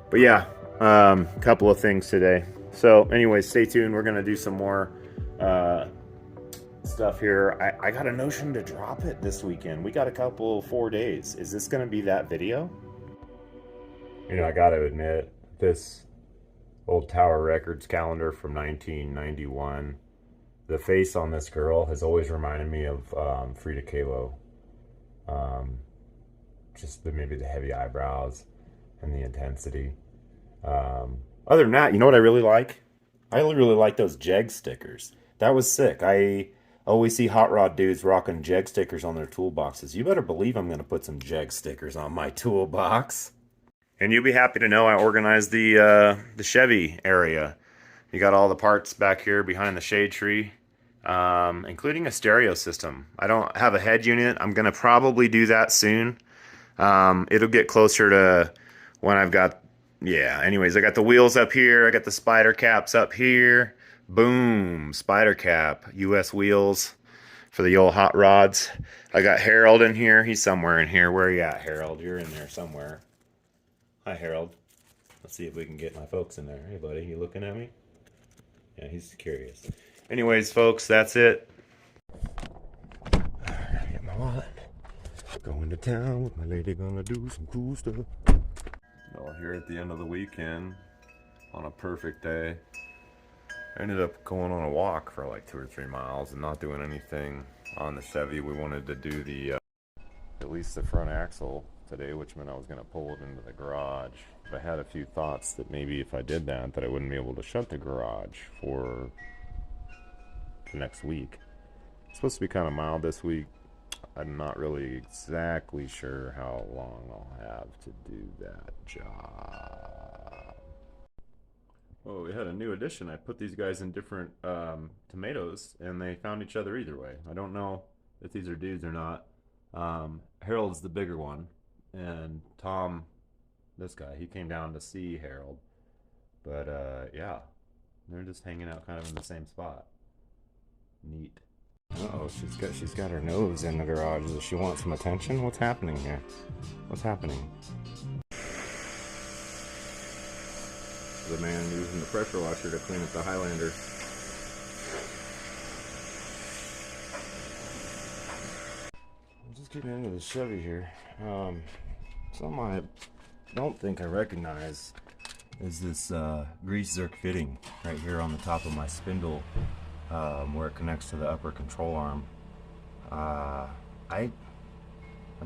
But yeah, a couple of things today. So anyways, stay tuned. We're going to do some more stuff here. I got a notion to drop it this weekend. We got a couple 4 days. Is this going to be that video? You know, I got to admit, this old Tower Records calendar from 1991, the face on this girl has always reminded me of Frida Kahlo. Just maybe the heavy eyebrows and the intensity. Other than that, you know what I really like? I really like those Jeg stickers. That was sick. I always see hot rod dudes rocking Jeg stickers on their toolboxes. You better believe I'm going to put some Jeg stickers on my toolbox. And you'll be happy to know I organized the Chevy area. You got all the parts back here behind the shade tree, including a stereo system. I don't have a head unit. I'm going to probably do that soon. It'll get closer to when I've got, yeah, anyways, I got the wheels up here. I got the spider caps up here. Boom, spider cap, US wheels for the old hot rods. I got Harold in here. He's somewhere in here. Where are you at, Harold? You're in there somewhere. Hi, Harold. Let's see if we can get my folks in there. Hey, buddy, you looking at me? Yeah, he's curious. Anyways, folks, that's it. Get my wallet. Going to town with my lady, gonna do some cool stuff. Well, here at the end of the weekend, on a perfect day, I ended up going on a walk for like 2 or 3 miles and not doing anything on the Chevy. We wanted to do the, at least the front axle today, which meant I was going to pull it into the garage. But I had a few thoughts that maybe if I did that I wouldn't be able to shut the garage for the next week. It's supposed to be kind of mild this week. I'm not really exactly sure how long I'll have to do that job. Oh, we had a new addition. I put these guys in different tomatoes, and they found each other either way. I don't know if these are dudes or not. Harold's the bigger one, and Tom, this guy, he came down to see Harold. But yeah, they're just hanging out kind of in the same spot. Neat. Uh-oh, she's got her nose in the garage. Does she want some attention? What's happening here? What's happening? The man using the pressure washer to clean up the Highlander. I'm just getting into the Chevy here. Something I don't think I recognize is this grease zerk fitting right here on the top of my spindle, where it connects to the upper control arm. Am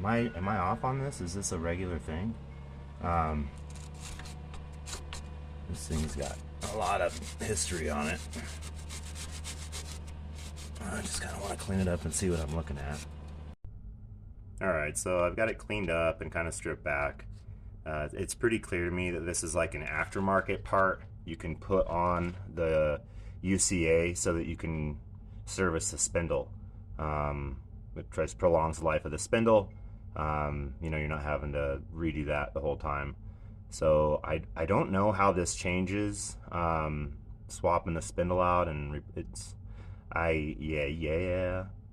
I off on this? Is this a regular thing? This thing's got a lot of history on it. I just kind of want to clean it up and see what I'm looking at. Alright, so I've got it cleaned up and kind of stripped back. It's pretty clear to me that this is like an aftermarket part you can put on the UCA so that you can service the spindle. It tries to prolong the life of the spindle. You know, you're not having to redo that the whole time. So I don't know how this changes, swapping the spindle out, and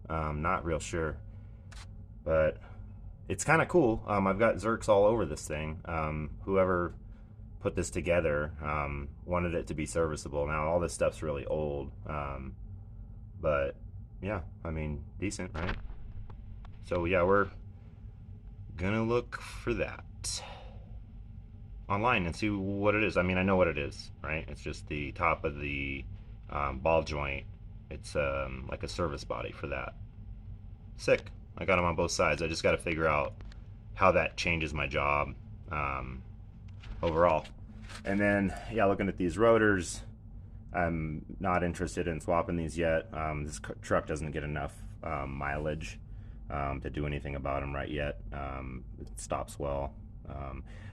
not real sure, but it's kind of cool. I've got Zerks all over this thing. Whoever put this together wanted it to be serviceable. Now all this stuff's really old, but yeah, I mean, decent, right? So yeah, we're gonna look for that online and see what it is. I mean, I know what it is, right? It's just the top of the ball joint. It's like a service body for that. Sick. I got them on both sides. I just got to figure out how that changes my job overall. And then, yeah, looking at these rotors, I'm not interested in swapping these yet. This truck doesn't get enough mileage to do anything about them right yet. It stops well.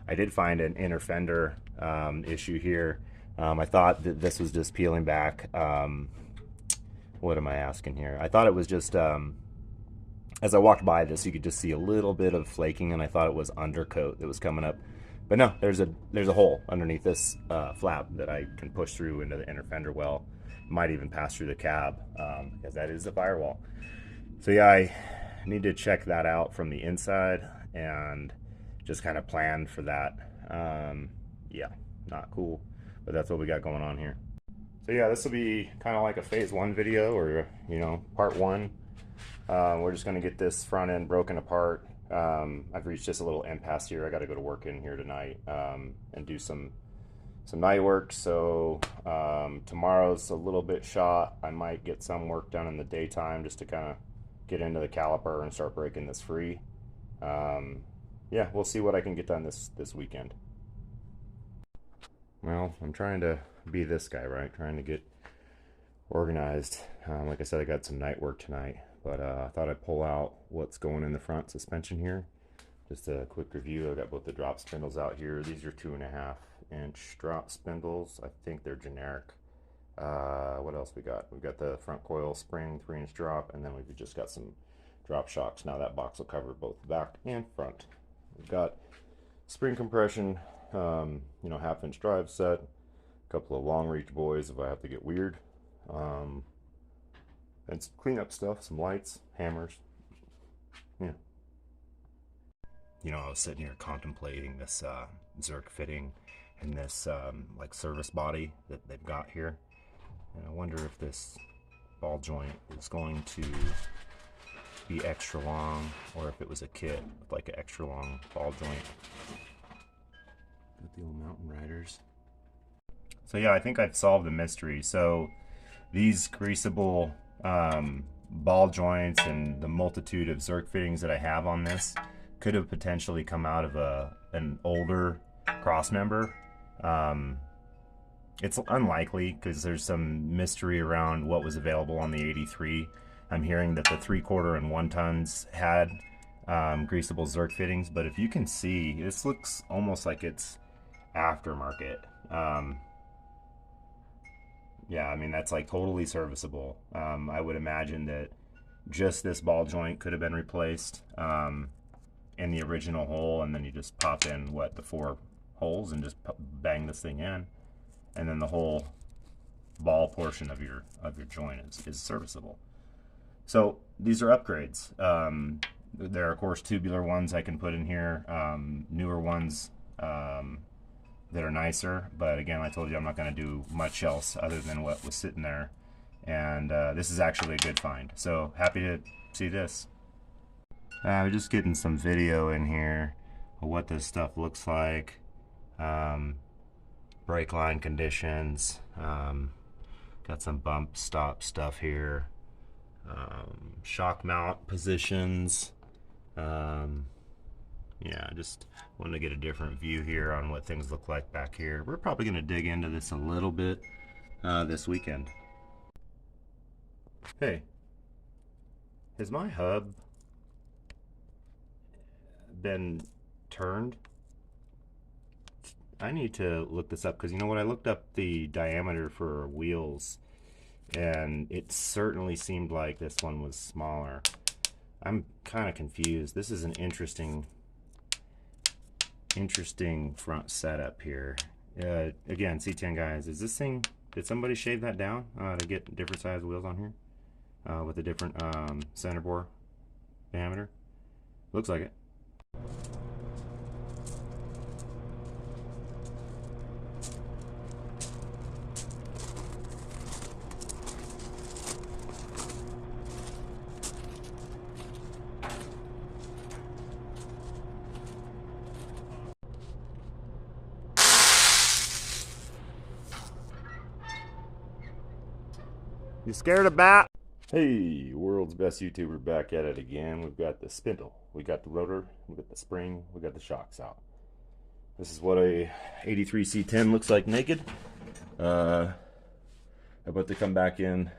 I did find an inner fender issue here. I thought that this was just peeling back. What am I asking here? I thought it was just, as I walked by this, you could just see a little bit of flaking, and I thought it was undercoat that was coming up. But no, there's a hole underneath this flap that I can push through into the inner fender well. Might even pass through the cab, because that is the firewall. So yeah, I need to check that out from the inside and just kind of plan for that. Yeah, yeah, not cool. But that's what we got going on here. So yeah, this will be kind of like a phase 1 video, or you know, part 1. We're just going to get this front end broken apart. I've reached just a little impasse here. I got to go to work in here tonight and do some night work. So tomorrow's a little bit shot. I might get some work done in the daytime just to kind of get into the caliper and start breaking this free. Yeah, we'll see what I can get done this weekend. Well, I'm trying to be this guy, right? Trying to get organized. Like I said, I got some night work tonight, but I thought I'd pull out what's going in the front suspension here. Just a quick review. I got both the drop spindles out here. These are 2.5-inch drop spindles. I think they're generic. What else we got? We've got the front coil spring 3-inch drop, and then we've just got some drop shocks. Now that box will cover both back and front. We've got spring compression, you know, 1/2-inch drive set, a couple of long reach boys if I have to get weird, and some cleanup stuff, some lights, hammers. Yeah. You know, I was sitting here contemplating this Zerk fitting and this like service body that they've got here, and I wonder if this ball joint is going to be extra long, or if it was a kit with like an extra long ball joint. Got the old mountain riders. So yeah, I think I've solved the mystery. So these greasable ball joints and the multitude of Zerk fittings that I have on this could have potentially come out of an older cross member. It's unlikely because there's some mystery around what was available on the 83. I'm hearing that the 3/4 and 1 tons had greasable Zerk fittings, but if you can see, this looks almost like it's aftermarket. Yeah, I mean, that's like totally serviceable. I would imagine that just this ball joint could have been replaced in the original hole, and then you just pop in the 4 holes and just bang this thing in, and then the whole ball portion of your joint is serviceable. So these are upgrades. There are of course tubular ones I can put in here, newer ones that are nicer, but again, I told you I'm not going to do much else other than what was sitting there, and this is actually a good find. So happy to see this. We're just getting some video in here of what this stuff looks like. Brake line conditions. Got some bump stop stuff here. Shock mount positions. Yeah, just wanted to get a different view here on what things look like back here. We're probably going to dig into this a little bit this weekend. Hey, has my hub been turned? I need to look this up, because you know what, I looked up the diameter for wheels and it certainly seemed like this one was smaller. I'm kind of confused. This is an interesting front setup here. Again, C10 guys, is this thing, did somebody shave that down to get different size wheels on here with a different center bore diameter? Looks like it. You scared of bat? Hey, world's best YouTuber back at it again. We've got the spindle, we got the rotor, we got the spring, we got the shocks out. This is what a 83 C10 looks like naked. I'm about to come back in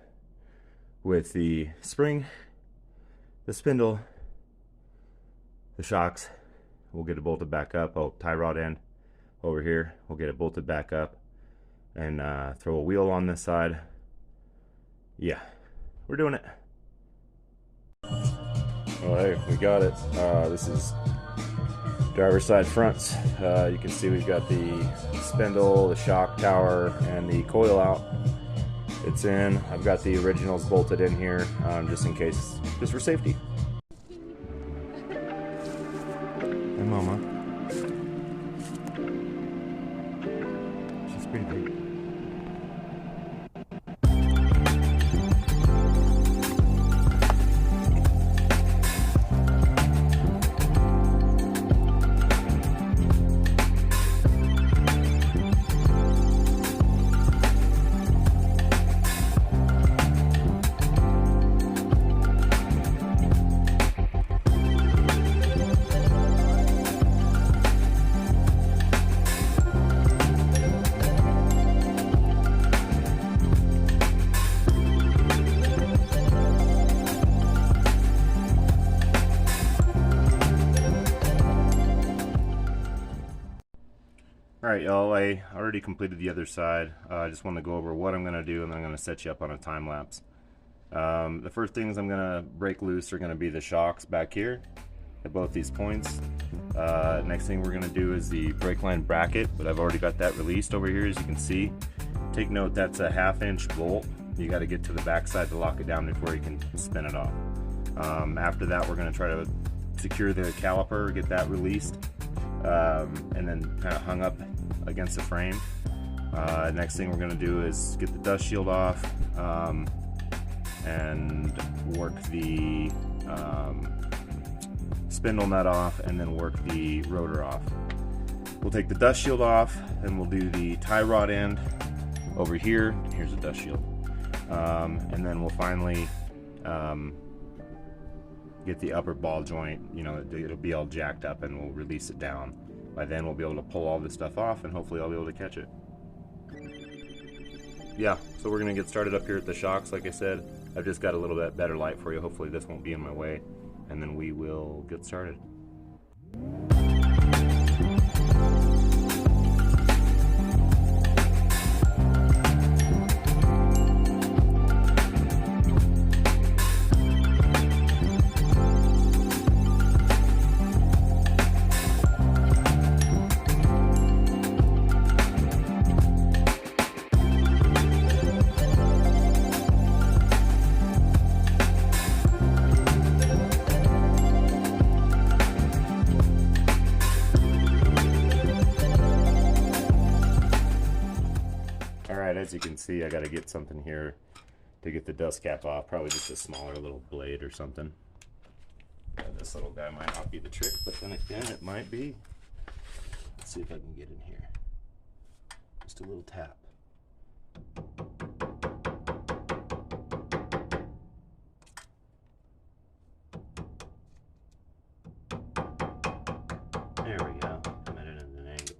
with the spring, the spindle, the shocks. We'll get it bolted back up. Oh, tie rod end over here. We'll get it bolted back up and throw a wheel on this side. Yeah, we're doing it. Oh, hey, we got it. This is driver's side fronts. You can see we've got the spindle, the shock tower, and the coil out. It's in. I've got the originals bolted in here, just in case, just for safety. Hey, Mama. baby. Alright y'all, I already completed the other side. I just want to go over what I'm going to do, and then I'm going to set you up on a time lapse. The first things I'm going to break loose are going to be the shocks back here at both these points. Next thing we're going to do is the brake line bracket, but I've already got that released over here, as you can see. Take note, that's a 1/2-inch bolt. You got to get to the back side to lock it down before you can spin it off. After that, we're going to try to secure the caliper, get that released, and then kind of hung up against the frame. Next thing we're going to do is get the dust shield off, and work the spindle nut off, and then work the rotor off. We'll take the dust shield off, and we'll do the tie rod end over here. Here's the dust shield. And then we'll finally get the upper ball joint, you know, it'll be all jacked up, and we'll release it down. By then we'll be able to pull all this stuff off, and hopefully I'll be able to catch it. Yeah, so we're going to get started up here at the shocks. Like I said, I've just got a little bit better light for you. Hopefully this won't be in my way, and then we will get started. As you can see, I got to get something here to get the dust cap off, probably just a smaller little blade or something. This little guy might not be the trick, but then again it might be. Let's see if I can get in here. Just a little tap. There we go. I'm at it at an angle.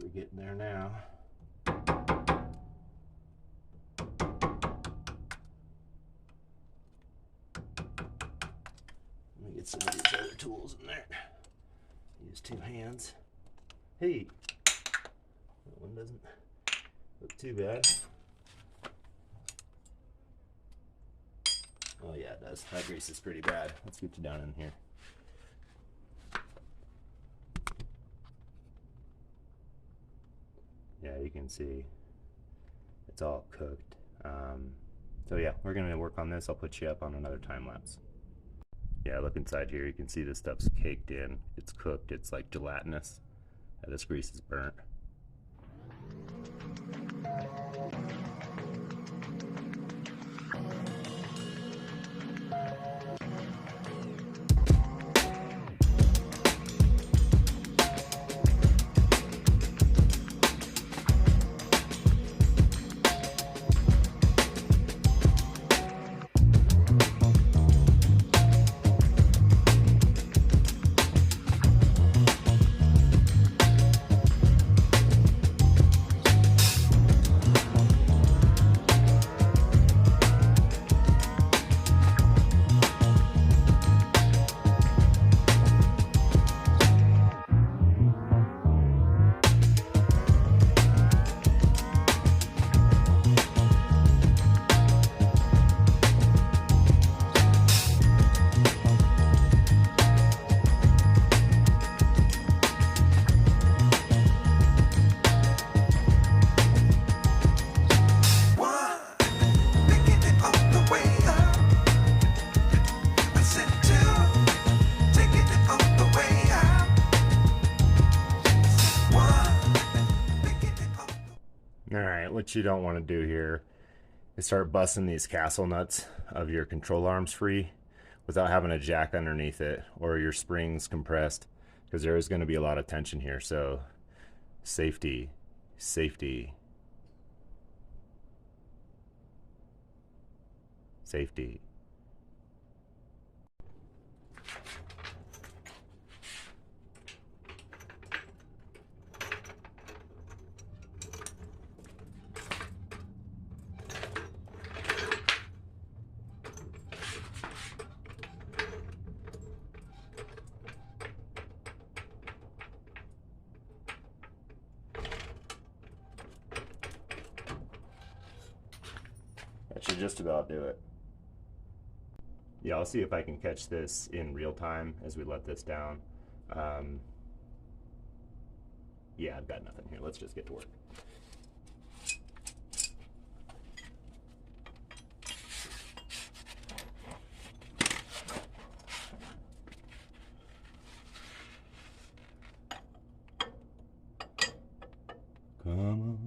We're getting there now. Let me get some of these other tools in there. Use 2 hands. Hey, that one doesn't look too bad. Oh yeah, it does. That grease is pretty bad. Let's get you down in here. Yeah, you can see it's all cooked. So yeah, we're gonna work on this. I'll put you up on another time lapse. Yeah, look inside here. You can see this stuff's caked in. It's cooked. It's like gelatinous. This grease is burnt. what you don't want to do here is start busting these castle nuts of your control arms free without having a jack underneath it or your springs compressed, because there is going to be a lot of tension here. So safety, safety, safety. That should just about do it. Yeah, I'll see if I can catch this in real time as we let this down. Yeah, I've got nothing here. Let's just get to work. Come on.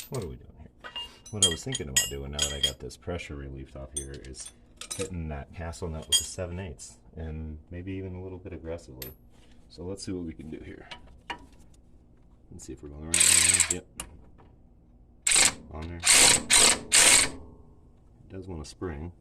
What are we doing here? What I was thinking about doing now that I got this pressure relieved off here is hitting that castle nut with a 7/8 and maybe even a little bit aggressively. So let's see what we can do here. Let's see if we're going the right way. Yep. On there. It does want to spring.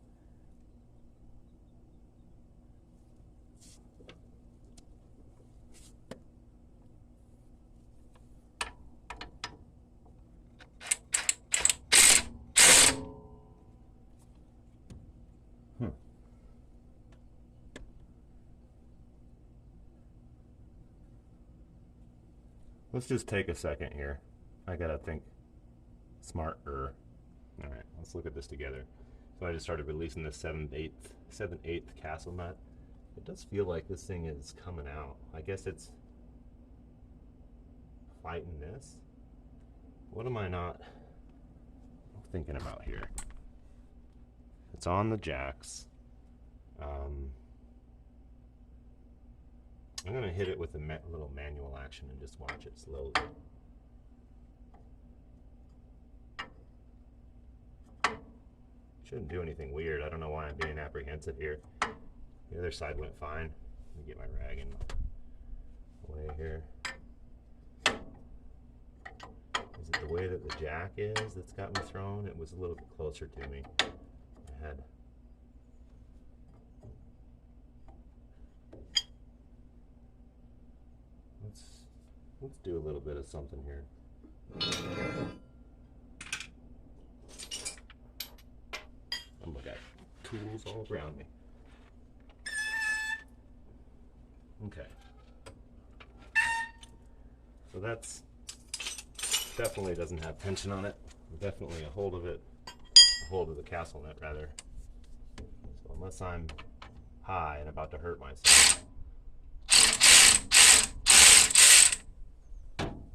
Let's just take a second here. I gotta think smarter. All right, let's look at this together. So I just started releasing this 7/8 castle nut. It does feel like this thing is coming out. I guess it's fighting this. What am I not thinking about here? It's on the jacks. I'm going to hit it with a little manual action and just watch it slowly. Shouldn't do anything weird. I don't know why I'm being apprehensive here. The other side went fine. Let me get my rag in the way here. Is it the way that the jack is that's got me thrown? It was a little bit closer to me. I had Let's do a little bit of something here. Oh my God, tools all around me. Okay. So that's definitely doesn't have tension on it. Definitely a hold of the castle nut rather. So unless I'm high and about to hurt myself.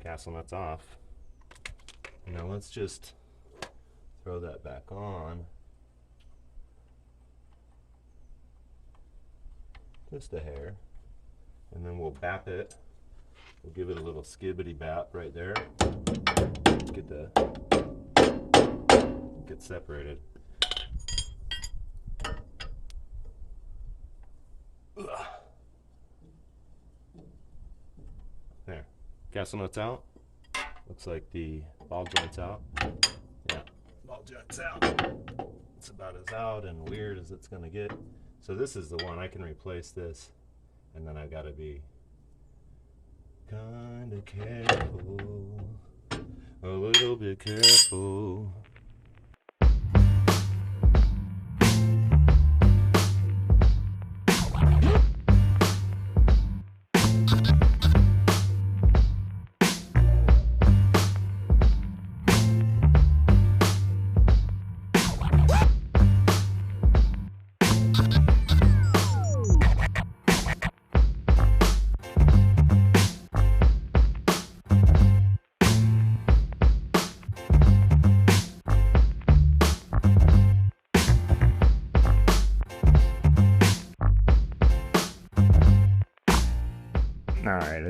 Castle nuts off. Now let's just throw that back on. Just a hair. And then we'll bap it. We'll give it a little skibbity bap right there. Get separated. Ugh. There. Castle nuts out. Looks like the ball joint's out. Yeah, ball joint's out. It's about as out and weird as it's gonna get. So this is the one. I can replace this, and then I've got to be kind of careful, a little bit careful.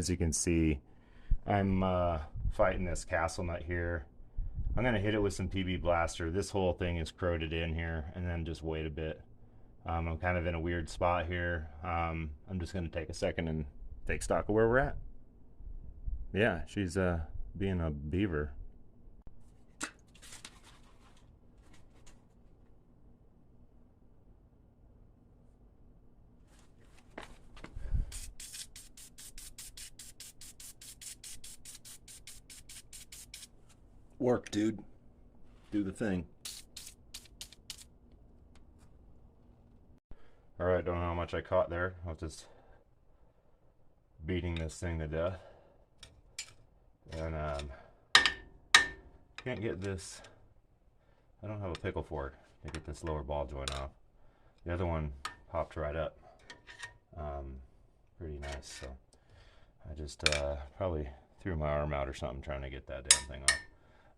as you can see, I'm fighting this castle nut here. I'm gonna hit it with some PB Blaster. This whole thing is corroded in here, and then just wait a bit. I'm kind of in a weird spot here. I'm just gonna take a second and take stock of where we're at. Yeah, she's being a beaver. Work, dude. Do the thing. Alright, don't know how much I caught there. I was just beating this thing to death. And can't get this. I don't have a pickle fork to get this lower ball joint off. The other one popped right up. Pretty nice. So I just probably threw my arm out or something trying to get that damn thing off.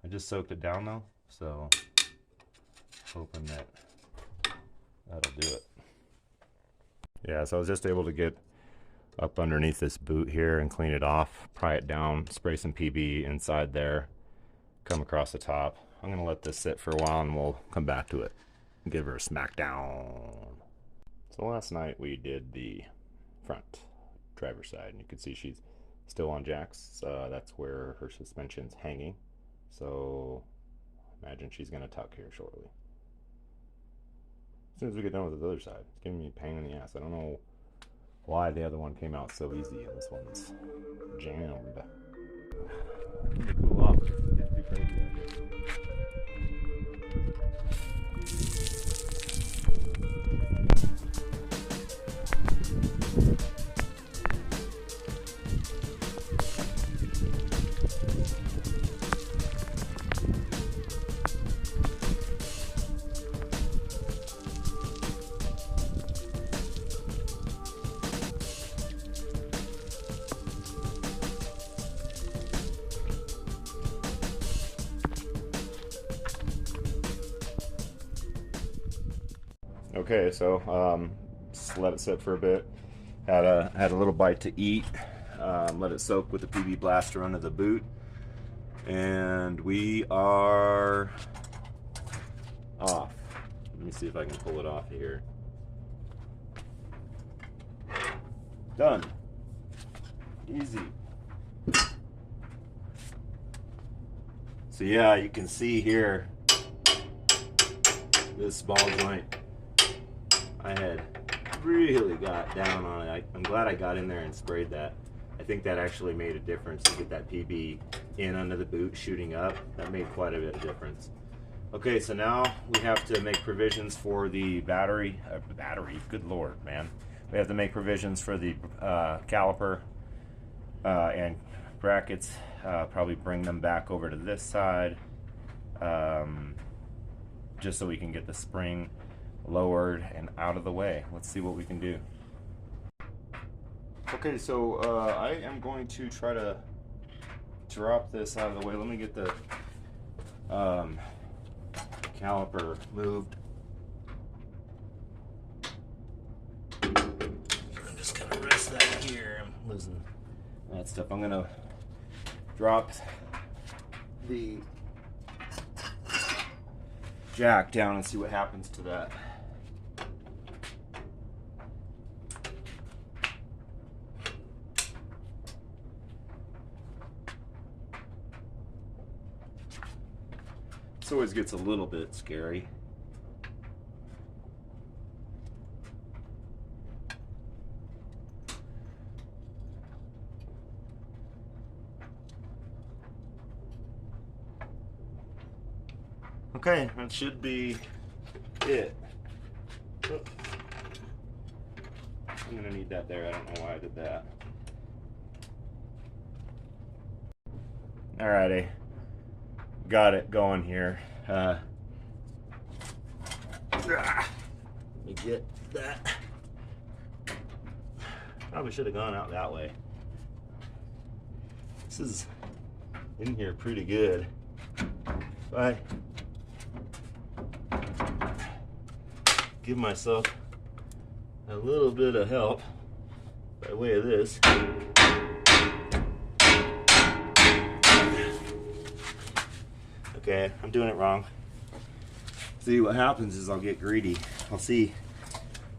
I just soaked it down though, so hoping that that'll do it. Yeah, so I was just able to get up underneath this boot here and clean it off, pry it down, spray some PB inside there, come across the top. I'm gonna let this sit for a while and we'll come back to it and give her a smackdown. So last night we did the front driver's side, and you can see she's still on jacks. That's where her suspension's hanging. So imagine she's gonna tuck here shortly. As soon as we get done with the other side, it's giving me a pain in the ass. I don't know why the other one came out so easy and this one's jammed. I need to cool off. It's too crazy out here. Okay, so just let it sit for a bit. Had a little bite to eat. Let it soak with the PB Blaster under the boot, and we are off. Let me see if I can pull it off here. Done. Easy. So yeah, you can see here this ball joint. I had really got down on it. I'm glad I got in there and sprayed that. I think that actually made a difference to get that PB in under the boot shooting up. That made quite a bit of difference. Okay, so now we have to make provisions for the battery. Good lord, man. We have to make provisions for the caliper and brackets. Probably bring them back over to this side, just so we can get the spring lowered and out of the way. Let's see what we can do. Okay, so I am going to try to drop this out of the way. Let me get the caliper moved. I'm just gonna rest that here. I'm losing that stuff. I'm gonna drop the jack down and see what happens to that. This always gets a little bit scary. Okay, that should be it. I'm gonna need that there. I don't know why I did that. Alrighty. Got it going here. Let me get that. Probably should have gone out that way. This is in here pretty good. Bye. Give myself a little bit of help by way of this. Okay, I'm doing it wrong. See, what happens is I'll get greedy. I'll see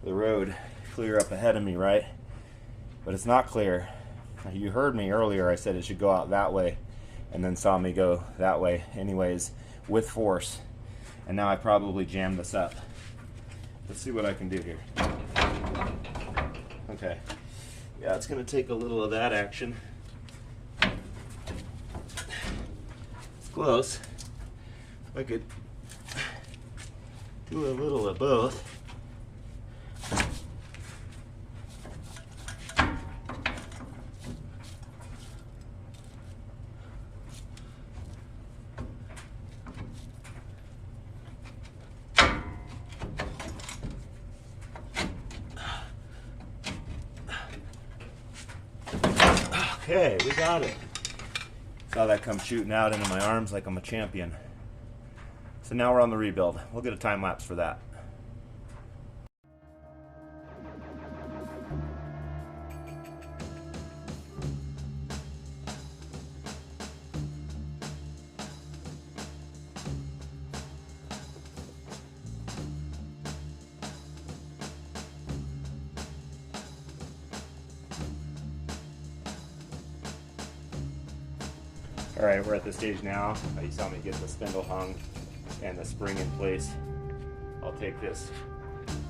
the road clear up ahead of me, right? But it's not clear. You heard me earlier, I said it should go out that way, and then saw me go that way anyways, with force. And now I probably jammed this up. Let's see what I can do here. Okay. Yeah, it's gonna take a little of that action. It's close. I could do a little of both. Okay, we got it. Saw that come shooting out into my arms like I'm a champion. So now we're on the rebuild. We'll get a time lapse for that. All right, we're at the stage now. You saw me get the spindle hung and the spring in place. I'll take this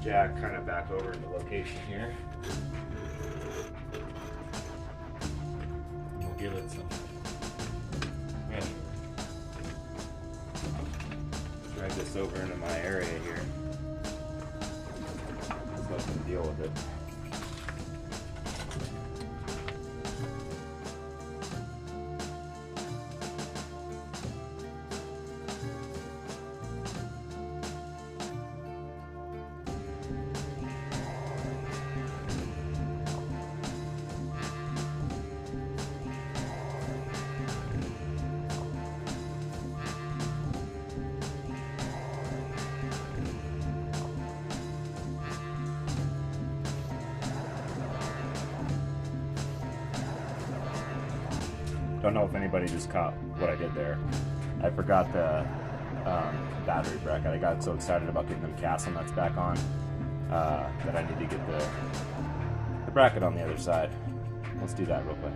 jack kind of back over into location here. We'll give it some. Yeah. Drag this over into my area here. So I can deal with it. Don't know if anybody just caught what I did there. I forgot the battery bracket. I got so excited about getting them castle nuts back on that I need to get the bracket on the other side. Let's do that real quick.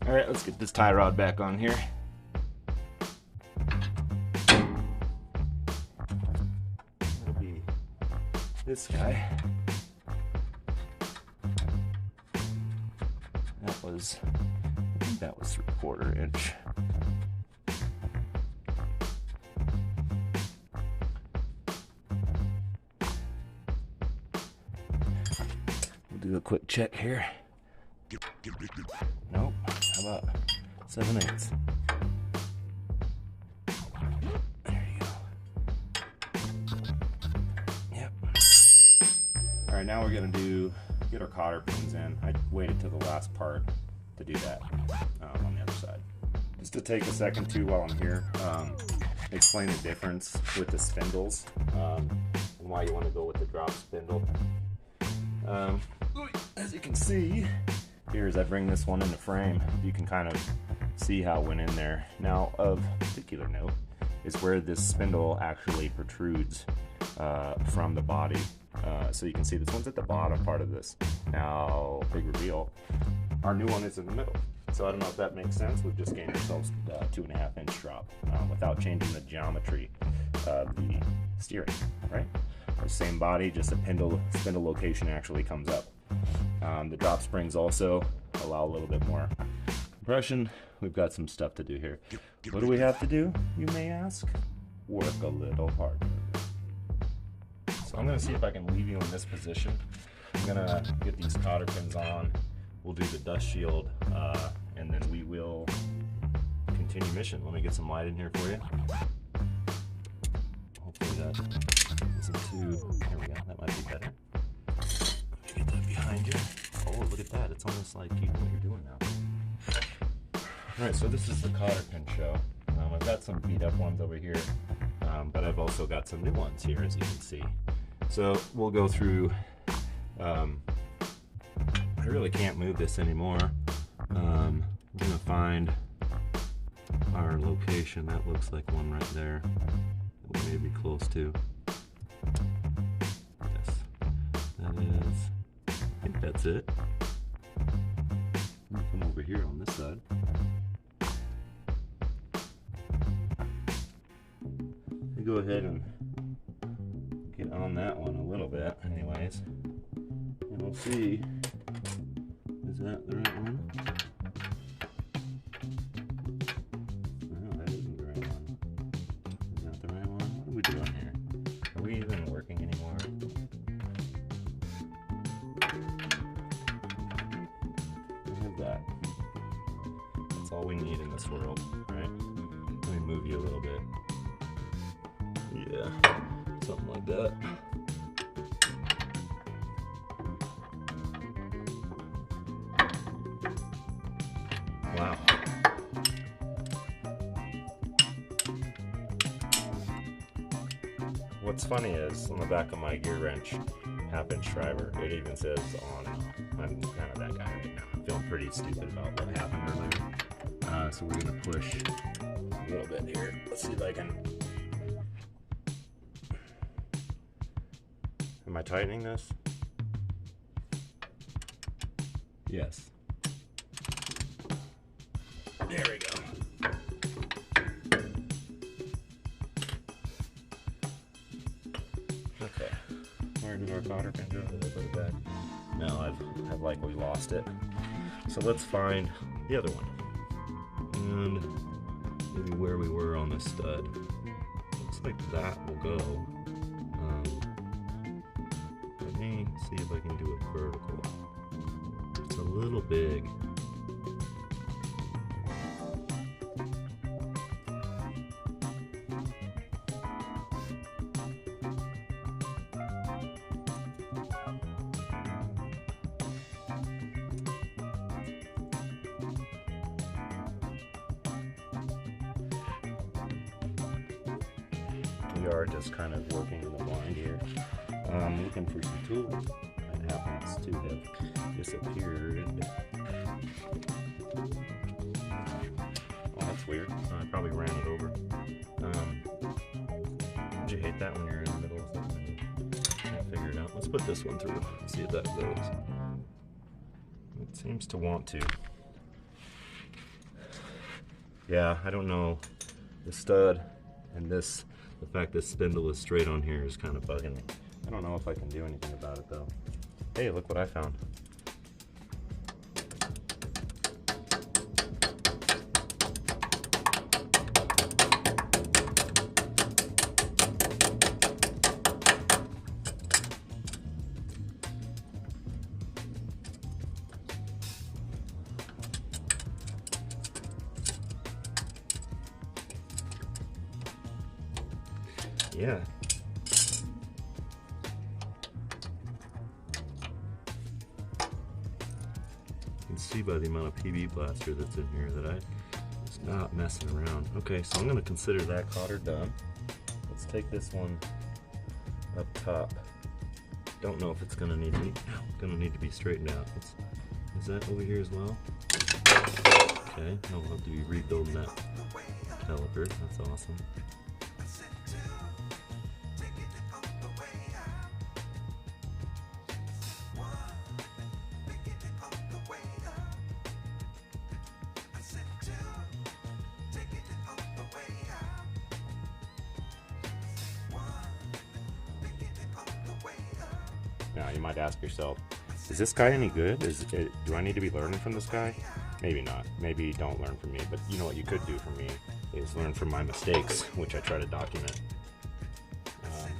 All right, let's get this tie rod back on here. That'll be this guy. I think that was 3/4 inch. We'll do a quick check here. Nope. How about 7/8? There you go. Yep. All right, now we're gonna get our cotter pins in. I waited till the last part to do that on the other side. Just to take a second too while I'm here, explain the difference with the spindles and why you want to go with the drop spindle. As you can see here, as I bring this one into frame, you can kind of see how it went in there. Now, of particular note is where this spindle actually protrudes from the body. So you can see this one's at the bottom part of this. Now, big reveal, our new one is in the middle. So I don't know if that makes sense. We've just gained ourselves a 2.5 inch drop without changing the geometry of the steering, right? The same body, just a spindle location actually comes up. The drop springs also allow a little bit more compression, we've got some stuff to do here. What do we have to do, you may ask? Work a little harder. So I'm gonna see if I can leave you in this position. I'm gonna get these cotter pins on. We'll do the dust shield, and then we will continue mission. Let me get some light in here for you. Hopefully that isn't too, there we go, that might be better. Get that behind you. Oh, look at that, it's almost like you know what you're doing now. Alright, so this is the cotter pin show. I've got some beat up ones over here, but I've also got some new ones here, as you can see. So we'll go through, I really can't move this anymore. I'm gonna find our location. That looks like one right there that we may be close to. Yes, that is, I think that's it. I'm gonna come over here on this side. I'll go ahead and get on that one a little bit anyways, and we'll see, is that the right one? No, that isn't the right one. Is that the right one? What are we doing here? Are we even working anymore? We have that. That's all we need in this world, right? Let me move you a little bit. Yeah, something like that. Wow. What's funny is on the back of my gear wrench, 1/2-inch driver, it even says on, I'm kind of that guy right now. I'm feeling pretty stupid about what happened earlier. So we're gonna push a little bit here. Let's see if I can. Am I tightening this? Yes. There we go. Okay. Where did our cotter pin go? Did I put it back? No, I've likely lost it. So let's find the other one. And maybe where we were on the stud. Looks like that will go. Let me see if I can do it vertical. It's a little big. We are just kind of working in the blind here. Looking for some tools. It happens to have disappeared. Oh, that's weird. I probably ran it over. Don't you hate that when you're in the middle of something and can't figure it out? Let's put this one through. See if that goes. It seems to want to. Yeah, I don't know. The stud and this, the fact this spindle is straight on here is kind of bugging me. I don't know if I can do anything about it though. Hey, look what I found. Yeah. You can see by the amount of PB plaster that's in here that it's not messing around. Okay, so I'm going to consider that cotter done. Let's take this one up top. Don't know if it's going to need to be straightened out. Is that over here as well? Okay, I'll have to be rebuilding that caliper. That's awesome. Now you might ask yourself, is this guy any good? Do I need to be learning from this guy? maybe not. Maybe don't learn from me, but you know what you could do for me is learn from my mistakes, which I try to document.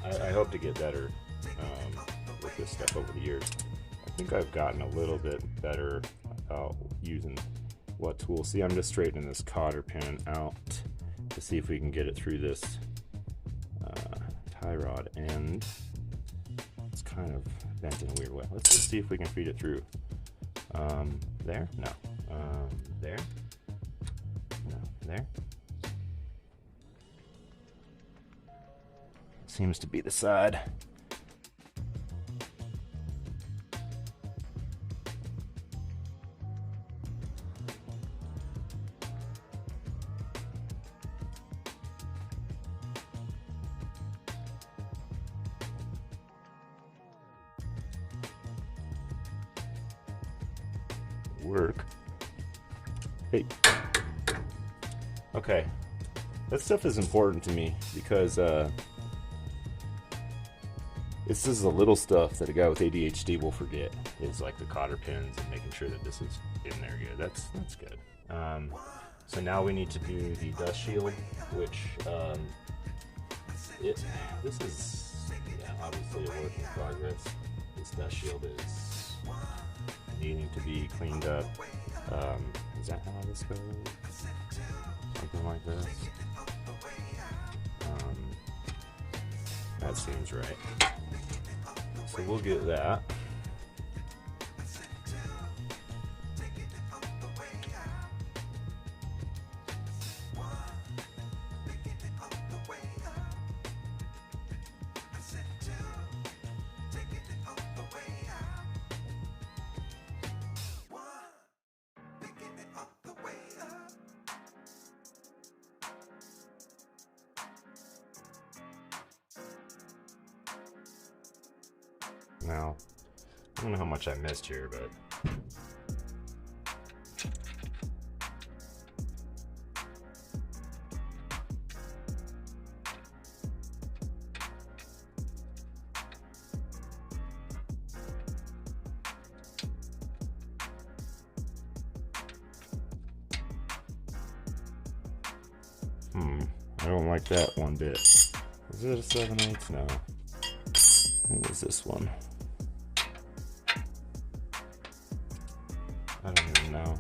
I hope to get better with this stuff over the years. I think I've gotten a little bit better about using what tool. See, I'm just straightening this cotter pin out to see if we can get it through this tie rod end. It's kind of bent in a weird way. Let's just see if we can feed it through. There? No. There? No. There? Seems to be the side. Work. Hey. Okay. That stuff is important to me because this is the little stuff that a guy with ADHD will forget. Is like the cotter pins and making sure that this is in there good. That's good. So now we need to do the dust shield, which this is obviously a work in progress. This dust shield is needing to be cleaned up. Is that how this goes? Something like this. That seems right. So we'll get that. Now, I don't know how much I missed here, but I don't like that one bit. Is it a 7/8? No. What was this one? I don't even know.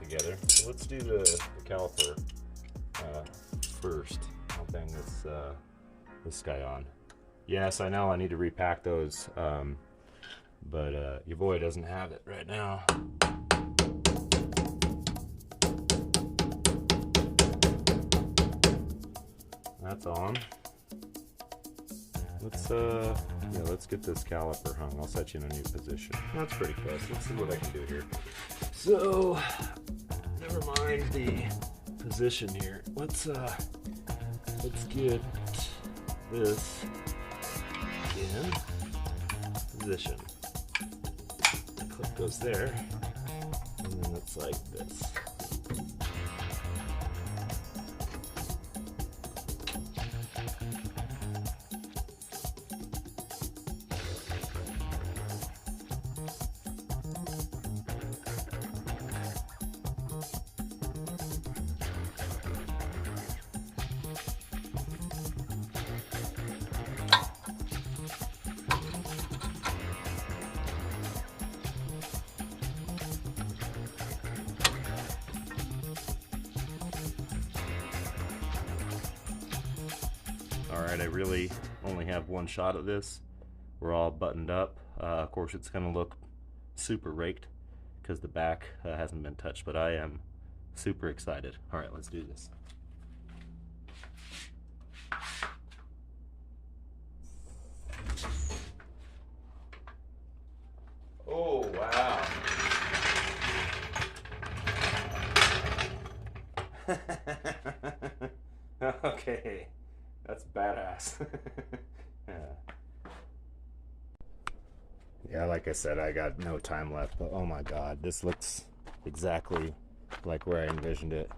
Together. So let's do the caliper first. I'll bang this guy on. Yes, I know I need to repack those, but your boy doesn't have it right now. That's on. Let's get this caliper hung. I'll set you in a new position. That's pretty close. Let's see what I can do here. So, never mind the position here. Let's get this in position. The clip goes there, and then it's like this. Alright, I really only have one shot at this. We're all buttoned up. Of course, it's going to look super raked because the back hasn't been touched, but I am super excited. Alright, let's do this. Oh, wow. Okay, that's badass. Yeah, like I said, I got no time left, but oh my god, this looks exactly like where I envisioned it.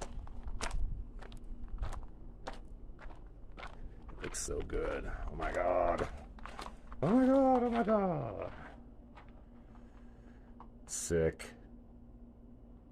It looks so good. Oh my god. Oh my god, oh my god. Sick.